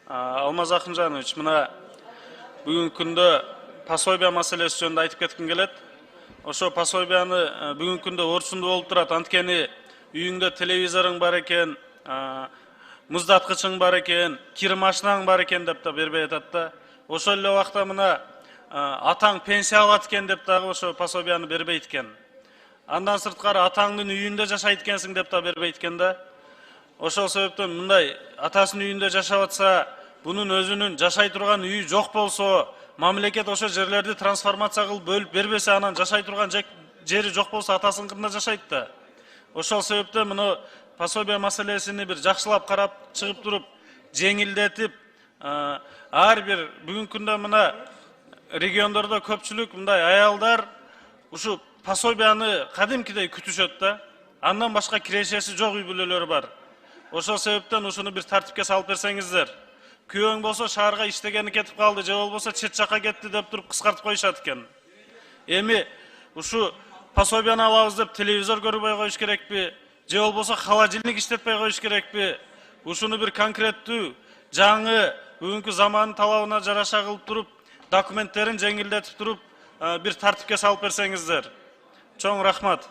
Алмаз Акынжанович, мына бүгүнкү күндө пособия маселеси жөнүндө айтып кетким келет. Ошо пособияны бүгүнкү күндө орсунду болуп турат. Анткени үйүңдө телевизоруң бар экен, муздаткычың бар экен, кир машинаң бар экен деп да бербей атат да. Ошол эле убакта мына атаң пенсия алат экен деп дагы ошо пособияны бербейт экен. Андан сырткары атаңдын үйүндө жашайт экенсиң деп да бербейт экен да. Ошол себептен мындай атасынын үйүндө жашап атса, бунун өзүнүн жашай турган үйү жок болсо, мамлекет ошо жерлерди трансформация кылып бөлүп бербесе, анан жашай турган жери жок болсо атасыныкында жашайт да. Ошол себептен муну пособия маселесини бир жакшылап карап чыгып туруп, жеңилдетип, ар бир бүгүнкү күндө мына региондордо көпчүлүк мындай аялдар ушу пособияны кадимкидей күтүшөт да. Андан башка кирешеси жок үй бүлөлөр бар. Ошол себептен ушуну бир тартипке салып берсеңиздер. Күйөөң болсо шаарга иштегени кетип калды, же болбосо чет жакка кетти деп туруп кыскартып коюшат экен. Эми ушу пособияны алабыз деп телевизор көрбөй коюш керекпи, же болбосо холодильник иштетпей коюш керекпи? Ушуну бир конкреттүү, жаңы бүгүнкү замандын талабына жараша кылып туруп, документтерин жеңилдетип туруп, бир тартипке салып берсеңиздер. Чоң рахмат.